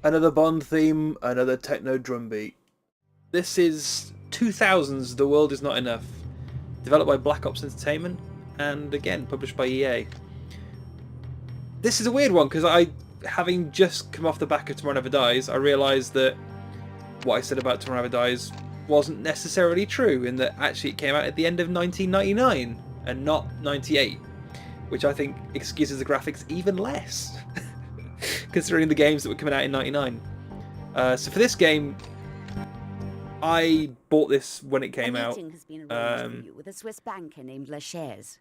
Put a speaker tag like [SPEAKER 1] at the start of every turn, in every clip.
[SPEAKER 1] Another Bond theme, another techno drum beat. This is 2000's The World Is Not Enough. Developed by Black Ops Entertainment, and again, published by EA. This is a weird one, because having just come off the back of Tomorrow Never Dies, I realised that what I said about Tomorrow Never Dies wasn't necessarily true, in that actually it came out at the end of 1999, and not 98. Which I think excuses the graphics even less, considering the games that were coming out in 99. So for this game, I bought this when it came out.
[SPEAKER 2] A meeting has been arranged for you with a Swiss banker named Lachaise.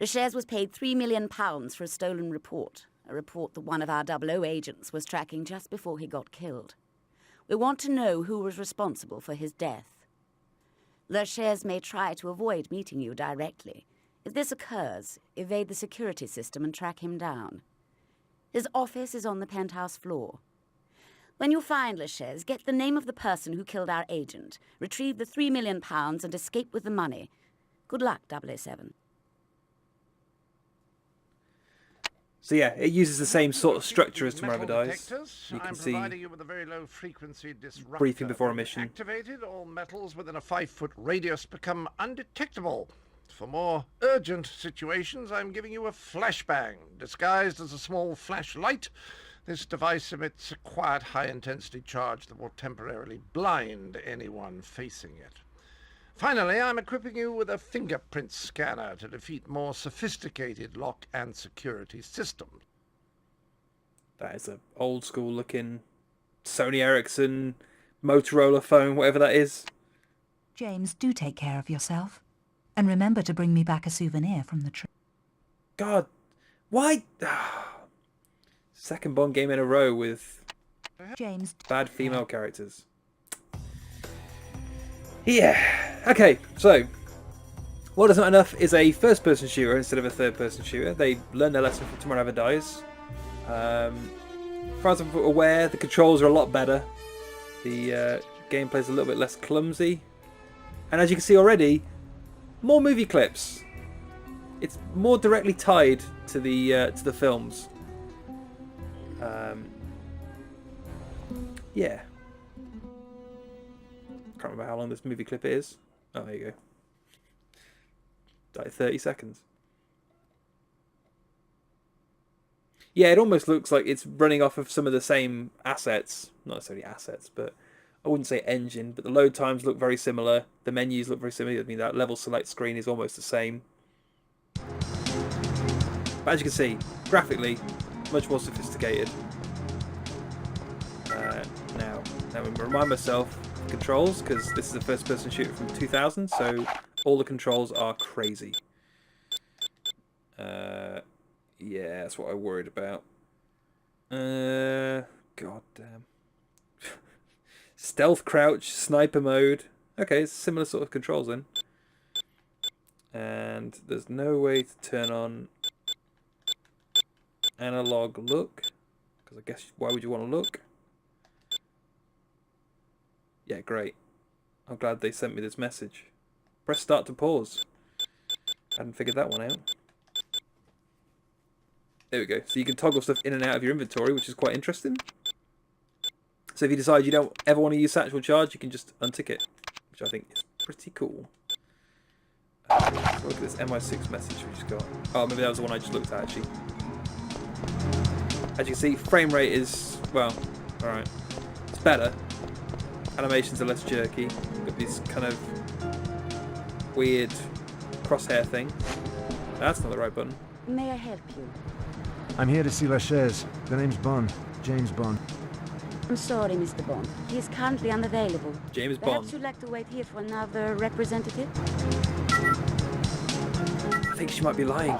[SPEAKER 2] Lachaise was paid £3 million for a stolen report, a report that one of our 00 agents was tracking just before he got killed. We want to know who was responsible for his death. Lachaise may try to avoid meeting you directly. If this occurs, evade the security system and track him down. His office is on the penthouse floor. When you find Lachaise, get the name of the person who killed our agent, retrieve the £3 million and escape with the money. Good luck, 007.
[SPEAKER 1] So yeah, it uses the same sort of structure as Tomorrow Never Dies. You can see briefing before a mission.
[SPEAKER 3] Activated, all metals within a 5-foot radius become undetectable. For more urgent situations, I'm giving you a flashbang. Disguised as a small flashlight, this device emits a quiet, high-intensity charge that will temporarily blind anyone facing it. Finally, I'm equipping you with a fingerprint scanner to defeat more sophisticated lock and security systems.
[SPEAKER 1] That is an old-school looking Sony Ericsson Motorola phone, whatever that is.
[SPEAKER 4] James, do take care of yourself. And remember to bring me back a souvenir from the trip.
[SPEAKER 1] God, why? Second Bond game in a row with
[SPEAKER 4] James,
[SPEAKER 1] bad female characters. Yeah. Okay, so What Is Not Enough is a first-person shooter instead of a third-person shooter. They learned their lesson from Tomorrow Never Dies. As far as I'm aware, the controls are a lot better. The gameplay is a little bit less clumsy. And as you can see already, more movie clips. It's more directly tied to the films. Yeah. Can't remember how long this movie clip is. Oh, there you go. Like 30 seconds. Yeah, it almost looks like it's running off of some of the same assets. Not necessarily assets, but I wouldn't say engine, but the load times look very similar. The menus look very similar. I mean, that level select screen is almost the same. But as you can see, graphically, much more sophisticated. Now I'm going to remind myself of controls, because this is a first-person shooter from 2000, so all the controls are crazy. Yeah, that's what I worried about. God damn. Stealth crouch, sniper mode. Okay, it's similar sort of controls then. And there's no way to turn on analog look, because I guess why would you want to look? Yeah, great. I'm glad they sent me this message. Press start to pause. I hadn't figured that one out. There we go. So you can toggle stuff in and out of your inventory, which is quite interesting. So if you decide you don't ever want to use satchel charge, you can just untick it, which I think is pretty cool. So look at this MI6 message we just got. Oh, maybe that was the one I just looked at, actually. As you can see, frame rate is, well, alright. It's better. Animations are less jerky. Got this kind of weird crosshair thing. That's not the right button.
[SPEAKER 2] May I help you?
[SPEAKER 5] I'm here to see Lachaise. The name's Bond. James Bond.
[SPEAKER 2] I'm sorry, Mr. Bond. He is currently unavailable.
[SPEAKER 1] James
[SPEAKER 2] Perhaps
[SPEAKER 1] Bond.
[SPEAKER 2] you'd like to wait here for another representative?
[SPEAKER 1] I think she might be lying.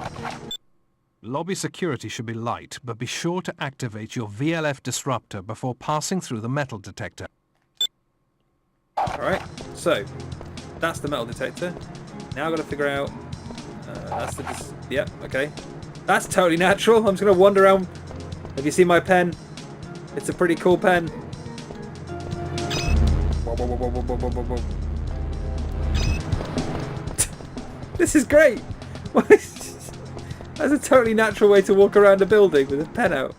[SPEAKER 6] Lobby security should be light, but be sure to activate your VLF disruptor before passing through the metal detector.
[SPEAKER 1] Alright, so that's the metal detector. Now I've got to figure out... that's the... Yep, okay. That's totally natural. I'm just going to wander around. Have you seen my pen? It's a pretty cool pen. Whoa, whoa, whoa, whoa, whoa, whoa, whoa, whoa. This is great. That's a totally natural way to walk around a building with a pen out.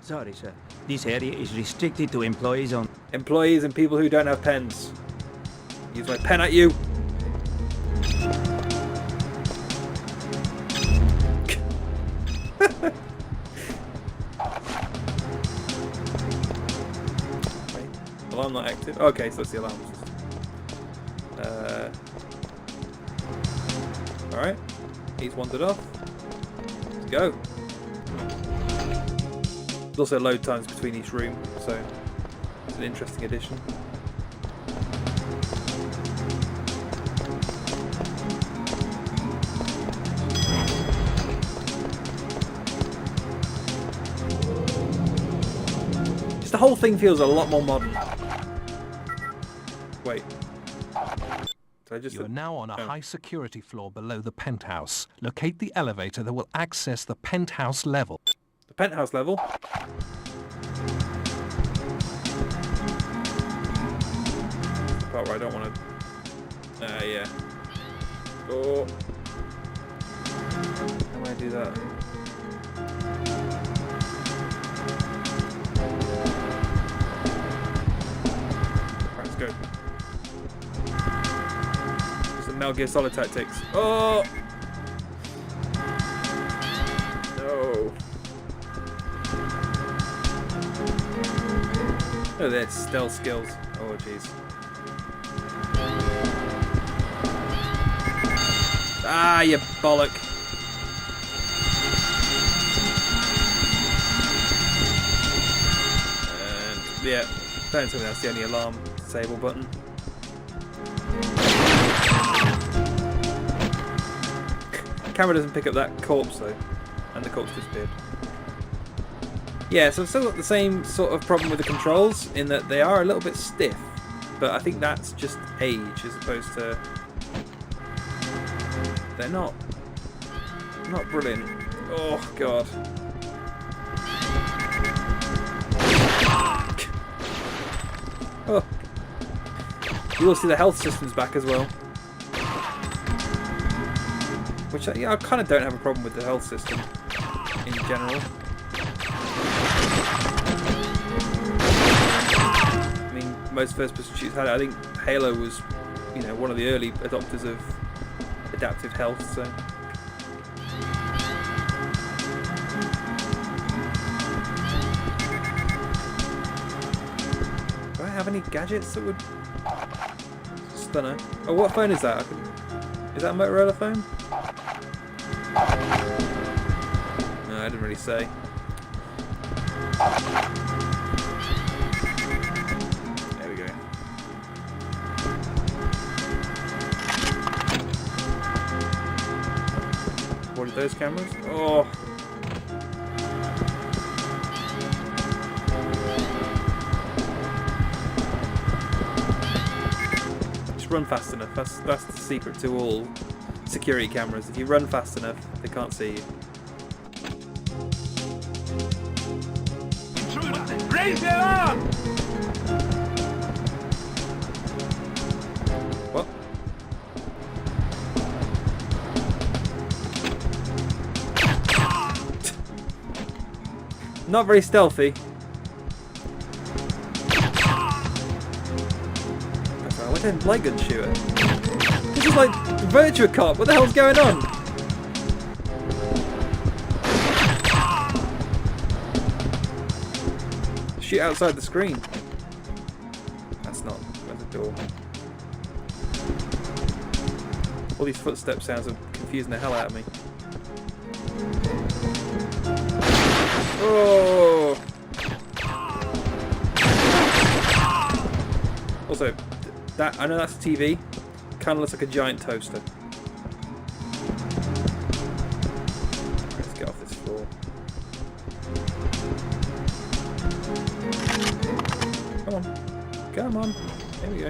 [SPEAKER 7] Sorry, sir. This area is restricted to employees only.
[SPEAKER 1] Employees and people who don't have pens. Use my pen at you. Wait, alarm not active. Okay, so that's the alarm system. Alright, he's wandered off. Let's go. There's also load times between each room, so it's an interesting addition. Just the whole thing feels a lot more modern. Wait. Did I just...
[SPEAKER 6] You are now on a high security floor below the penthouse. Locate the elevator that will access the penthouse level.
[SPEAKER 1] The penthouse level? The part where I don't want to... yeah. Oh. How do I do that? Right, let's go. Some Metal Gear Solid tactics. Oh! No. Look at this, stealth skills. Oh jeez. Ah, you bollock. And yeah, don't tell me that's the only alarm disable button. Camera doesn't pick up that corpse though, and the corpse disappeared. Yeah, so I've still got the same sort of problem with the controls in that they are a little bit stiff, but I think that's just age as opposed to... They're not brilliant. Oh god. Oh. You will see the health system's back as well. Which I kind of don't have a problem with the health system in general. I mean, most first-person shooters had it. I think Halo was, you know, one of the early adopters of adaptive health. So. Do I have any gadgets that would? Stunner. Oh, what phone is that? Is that a Motorola phone? No, I didn't really say. There we go. What are those cameras? Oh! Just run fast enough. That's the secret to all security cameras. If you run fast enough, they can't see you.
[SPEAKER 3] Raise your arm!
[SPEAKER 1] What? Not very stealthy. I don't like gun shooter. This is like Virtua Cop. What the hell's going on? Shoot outside the screen. That's not. Where's the door? All these footstep sounds are confusing the hell out of me. Oh! Also, that I know that's a TV. Kind of looks like a giant toaster. Let's get off this floor. Come on. Come on. There we go.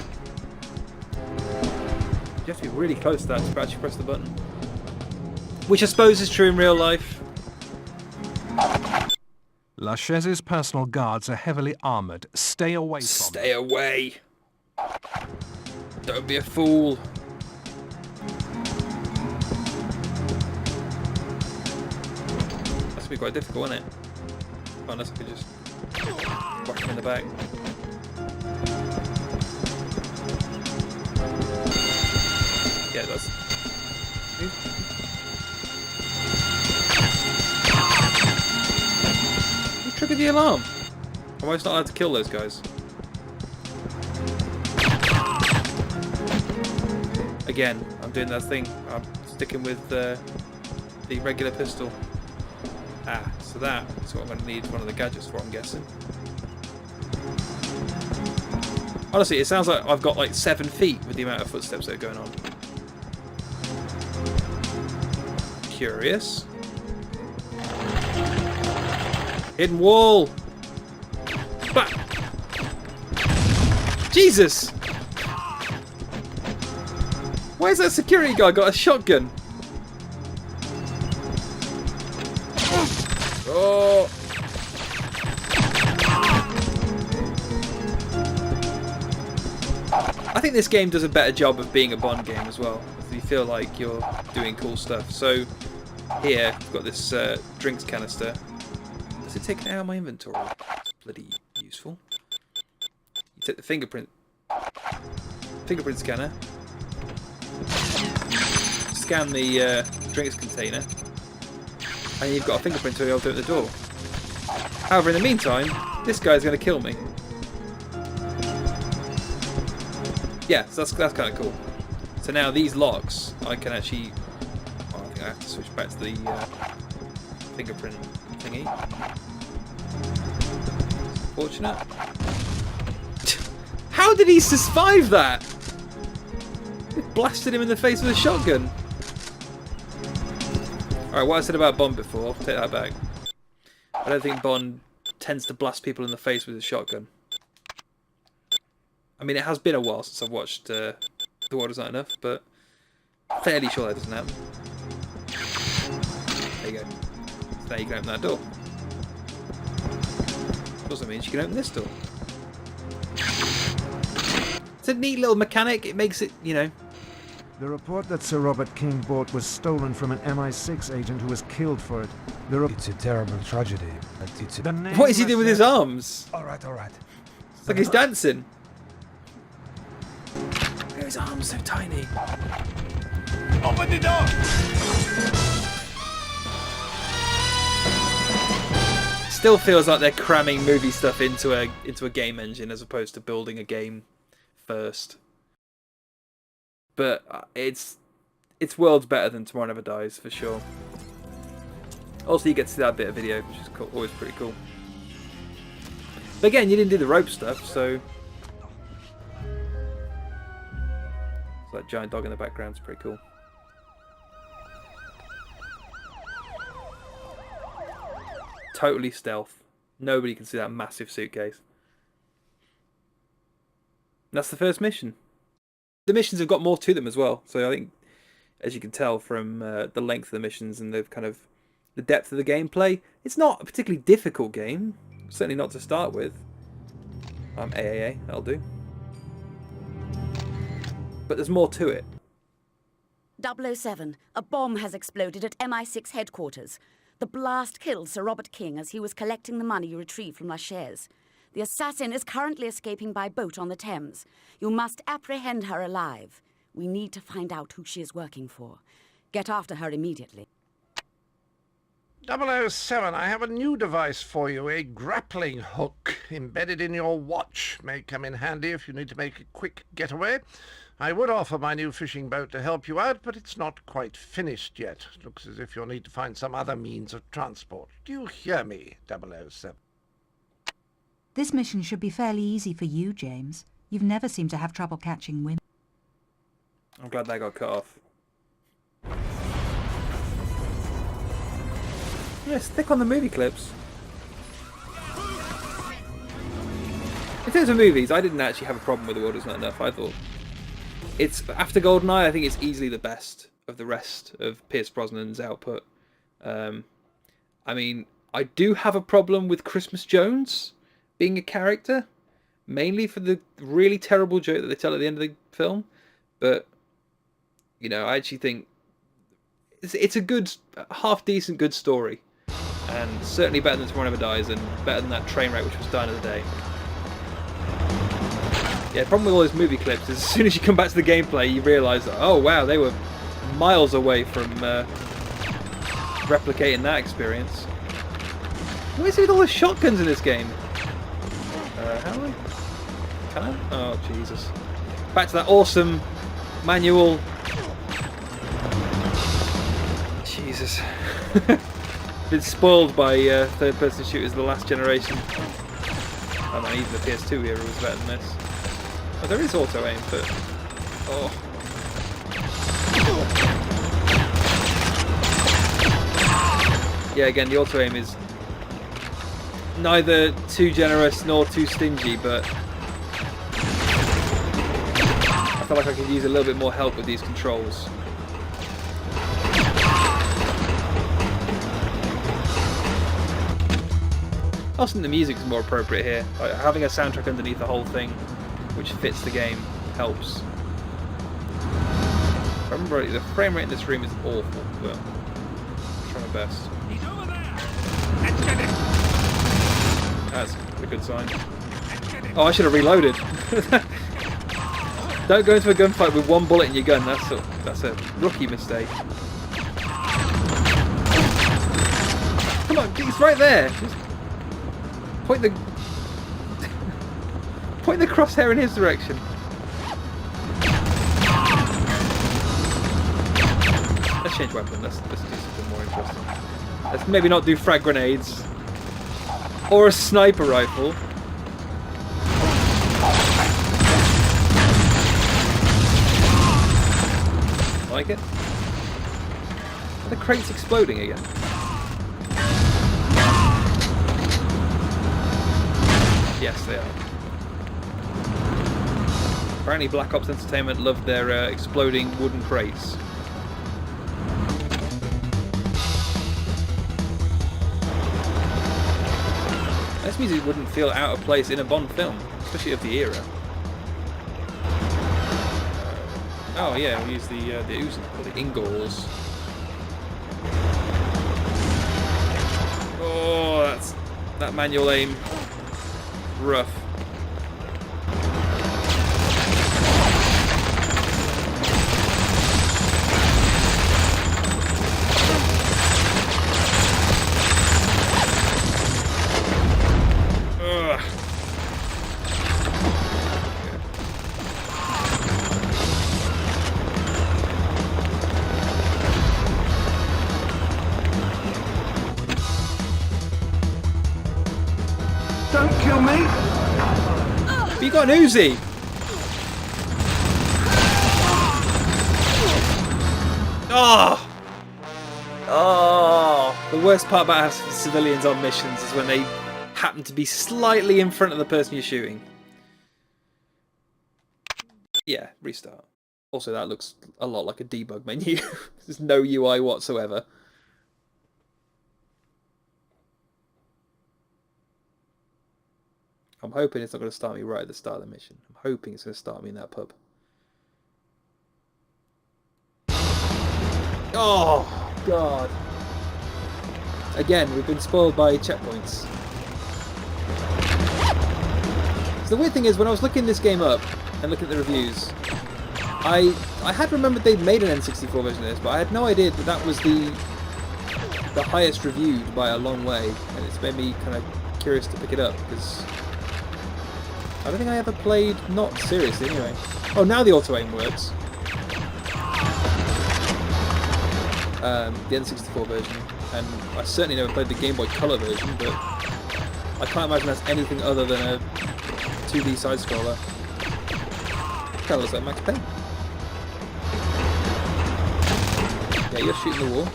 [SPEAKER 1] You have to be really close to that to actually press the button. Which I suppose is true in real life.
[SPEAKER 6] Lachaise's personal guards are heavily armoured. Stay away from them.
[SPEAKER 1] Stay away. Don't be a fool. That's gonna be quite difficult, isn't it? Unless I could just... Whack him in the back. Yeah, it does. You triggered the alarm. Am I just not allowed to kill those guys? Again, I'm doing that thing. I'm sticking with the regular pistol. Ah, so that's what I'm going to need one of the gadgets for, I'm guessing. Honestly, it sounds like I've got like 7 feet with the amount of footsteps that are going on. Curious. Hidden wall! Bah! Jesus! Where's that security guy got a shotgun? Oh! I think this game does a better job of being a Bond game as well. You feel like you're doing cool stuff. So here, I've got this drinks canister. Does it take it out of my inventory? It's bloody useful. You take the fingerprint scanner. Scan the drinks container. And you've got a fingerprint to be able to open the door. However, in the meantime, this guy's going to kill me. Yeah, so that's kind of cool. So now these locks, I can actually... Oh, I think I have to switch back to the fingerprint thingy. Fortunate. How did he survive that? It blasted him in the face with a shotgun. Alright, what I said about Bond before, take that back. I don't think Bond tends to blast people in the face with a shotgun. I mean, it has been a while since I've watched The World Is Not Enough, but fairly sure that doesn't happen. There you go. So now you can open that door. Also means you can open this door. It's a neat little mechanic. It makes it, you know...
[SPEAKER 5] The report that Sir Robert King bought was stolen from an MI6 agent who was killed for it.
[SPEAKER 8] It's a terrible tragedy, but it's a...
[SPEAKER 1] What is he doing with his arms?
[SPEAKER 8] Alright, alright.
[SPEAKER 1] It's like he's dancing. Why are his arms so tiny?
[SPEAKER 3] Open the door!
[SPEAKER 1] Still feels like they're cramming movie stuff into a game engine as opposed to building a game first. But it's worlds better than Tomorrow Never Dies for sure. Also, you get to see that bit of video, which is cool, always pretty cool. But again, you didn't do the rope stuff, so that giant dog in the background is pretty cool. Totally stealth. Nobody can see that massive suitcase. And that's the first mission. The missions have got more to them as well. So I think, as you can tell from the length of the missions and the kind of the depth of the gameplay, it's not a particularly difficult game. Certainly not to start with. AAA, that'll do. But there's more to it.
[SPEAKER 2] 007. A bomb has exploded at MI6 headquarters. The blast killed Sir Robert King as he was collecting the money you retrieved from Lachaire's. The assassin is currently escaping by boat on the Thames. You must apprehend her alive. We need to find out who she is working for. Get after her immediately.
[SPEAKER 3] 007, I have a new device for you, a grappling hook embedded in your watch. May come in handy if you need to make a quick getaway. I would offer my new fishing boat to help you out, but it's not quite finished yet. Looks as if you'll need to find some other means of transport. Do you hear me, 007?
[SPEAKER 4] This mission should be fairly easy for you, James. You've never seemed to have trouble catching women.
[SPEAKER 1] I'm glad that got cut off. Yeah, stick on the movie clips. In terms of movies, I didn't actually have a problem with The World Is Not Enough. I thought it's, after GoldenEye, I think it's easily the best of the rest of Pierce Brosnan's output. I mean, I do have a problem with Christmas Jones being a character, mainly for the really terrible joke that they tell at the end of the film. But, you know, I actually think it's a good, half-decent, good story. and certainly better than Tomorrow Never Dies, and better than that train wreck which was done of the day. Yeah, the problem with all those movie clips is as soon as you come back to the gameplay, you realise that, oh wow, they were miles away from replicating that experience. What is it with all the shotguns in this game? How do I... Can I? Oh, Jesus. Back to that awesome manual. Jesus. Been spoiled by third-person shooters of the last generation. Oh man, even the PS2 era was better than this. Oh, there is auto-aim, but... Oh. Yeah, again, the auto-aim is neither too generous nor too stingy, but I feel like I could use a little bit more help with these controls. I also think the music's more appropriate here. Like, having a soundtrack underneath the whole thing, which fits the game, helps. If I remember right, the frame rate in this room is awful, but I'm trying my best.
[SPEAKER 9] He's over there.
[SPEAKER 1] That's a good sign. Oh, I should have reloaded. Don't go into a gunfight with one bullet in your gun. That's a rookie mistake. Come on, he's right there. Just point the point the crosshair in his direction. Let's change weapon. Let's do something more interesting. Let's maybe not do frag grenades or a sniper rifle. Like it? Are the crates exploding again? Yes, they are. Apparently Black Ops Entertainment loved their exploding wooden crates. This music wouldn't feel out of place in a Bond film, especially of the era. Oh yeah, we'll use the Uzi, or the Ingalls. Oh, that manual aim. Rough. Ugh.
[SPEAKER 5] Don't kill me!
[SPEAKER 1] But you got an Uzi! Oh! Oh! The worst part about having civilians on missions is when they happen to be slightly in front of the person you're shooting. Yeah, restart. Also, that looks a lot like a debug menu. There's no UI whatsoever. I'm hoping it's not going to start me right at the start of the mission. I'm hoping it's going to start me in that pub. Oh, God. Again, we've been spoiled by checkpoints. So the weird thing is, when I was looking this game up and looking at the reviews, I had remembered they'd made an N64 version of this, but I had no idea that that was the highest reviewed by a long way, and it's made me kind of curious to pick it up, because I don't think I ever played, not seriously anyway. Oh, now the auto-aim works. The N64 version, and I certainly never played the Game Boy Color version, but I can't imagine that's anything other than a 2D side-scroller. Kind of looks like Max Payne. Yeah, you're shooting the wall.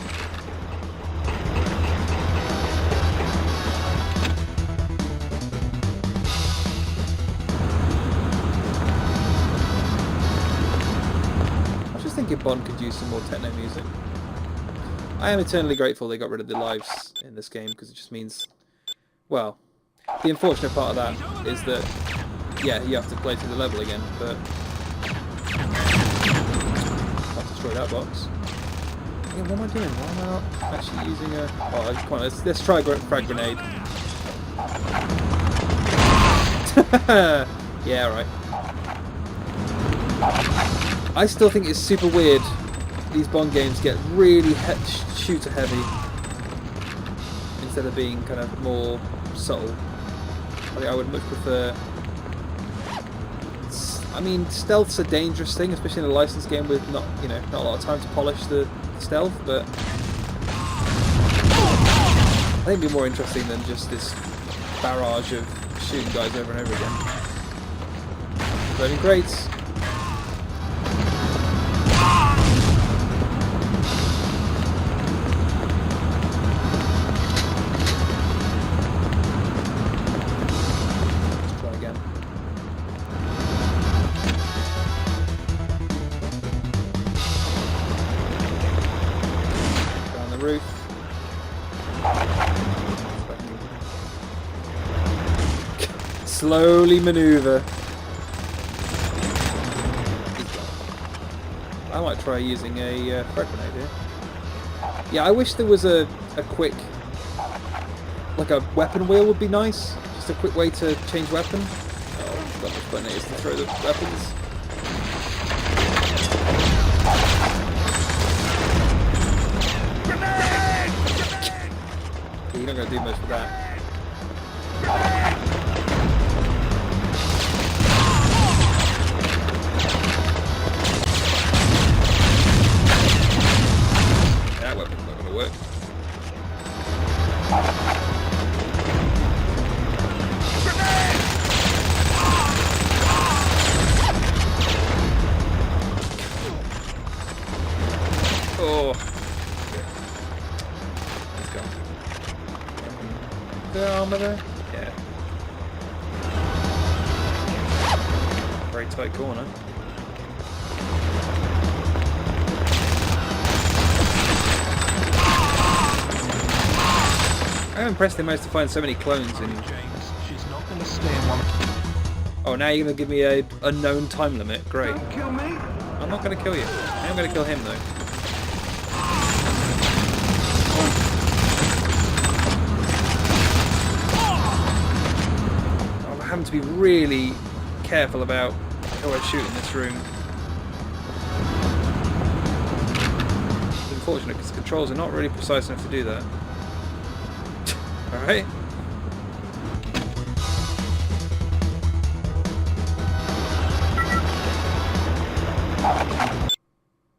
[SPEAKER 1] I was just thinking Bond could use some more techno music. I am eternally grateful they got rid of the lives in this game, because it just means, well, the unfortunate part of that is that, yeah, you have to play through the level again, but can't destroy that box. Yeah, what am I doing? Why am I not actually using a... Oh, come on, let's try a frag grenade. Yeah, right. I still think it's super weird. These Bond games get really shooter heavy instead of being kind of more subtle. I think I would much prefer... I mean, stealth's a dangerous thing, especially in a licensed game with not a lot of time to polish the stealth, but I think it'd be more interesting than just this barrage of shooting guys over and over again. Loading crates. Let's try again. Down the roof. Slowly maneuver. I might try using a frag grenade here. Yeah, I wish there was a quick, like a weapon wheel would be nice. Just a quick way to change weapon. Oh, I forgot which button it is to throw the weapons. Yeah, you're not going to do much with that. That weapon's not going to work. Oh. Let's go. The armor there? Yeah. Very tight corner. I'm impressed they managed to find so many clones in
[SPEAKER 6] James, she's not going to stay in one.
[SPEAKER 1] Oh, now you're going to give me a unknown time limit. Great.
[SPEAKER 3] Don't kill me.
[SPEAKER 1] I'm not going to kill you. I am going to kill him, though. I'm having to be really careful about who I shoot in this room. It's unfortunate because the controls are not really precise enough to do that. Alright.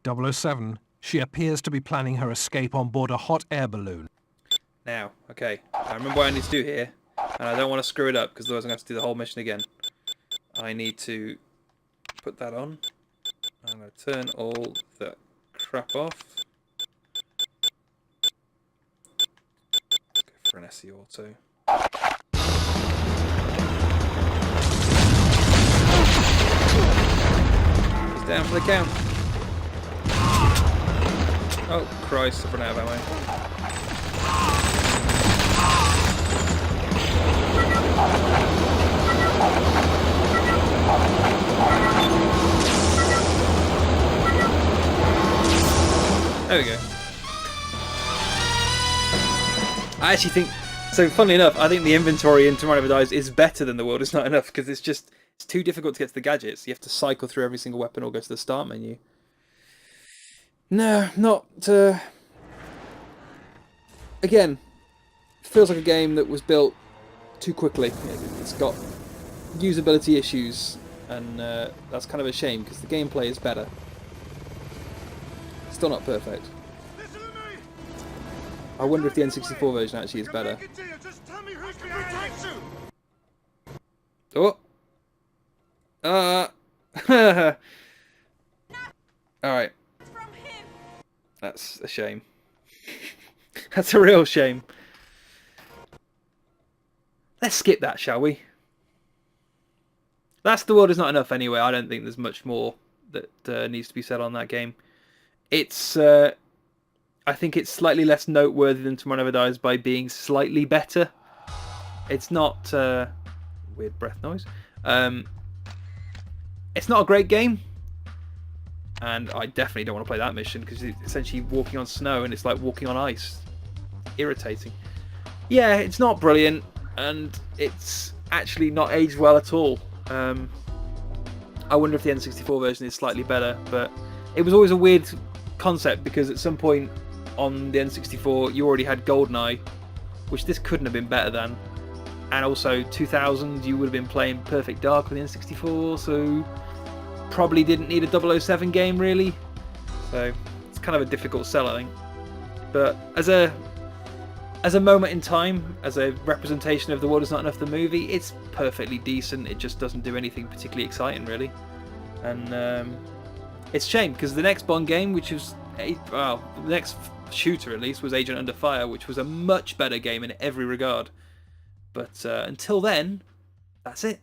[SPEAKER 6] .007. She appears to be planning her escape on board a hot air balloon.
[SPEAKER 1] Now, okay. I remember what I need to do here, and I don't want to screw it up because otherwise I'm going to have to do the whole mission again. I need to put that on. I'm going to turn all the crap off. Go for an SE auto. He's down for the count. Oh Christ, I've run out of ammo. There we go. I actually think, so funnily enough, I think the inventory in Tomorrow Never Dies is better than The World Is Not Enough because it's too difficult to get to the gadgets. You have to cycle through every single weapon or go to the start menu. No, not... Again, it feels like a game that was built too quickly. It's got usability issues, and that's kind of a shame because the gameplay is better. Still not perfect. I wonder if the N64 version actually is better. Oh! Alright. That's a shame. That's a real shame. Let's skip that, shall we? That's The World Is Not Enough anyway. I don't think there's much more that needs to be said on that game. It's... I think it's slightly less noteworthy than Tomorrow Never Dies by being slightly better. It's not... weird breath noise. It's not a great game. and I definitely don't want to play that mission because it's essentially walking on snow and it's like walking on ice. Irritating. Yeah, it's not brilliant, and it's actually not aged well at all. I wonder if the N64 version is slightly better, but it was always a weird concept because at some point on the N64 you already had GoldenEye, which this couldn't have been better than, and also 2000 you would have been playing Perfect Dark on the N64, so probably didn't need a 007 game really, so it's kind of a difficult sell, I think. But as a moment in time, as a representation of The World Is Not Enough the movie, it's perfectly decent. It just doesn't do anything particularly exciting really, and it's a shame because the next Bond game, which was the next shooter at least, was Agent Under Fire, which was a much better game in every regard. But until then, that's it.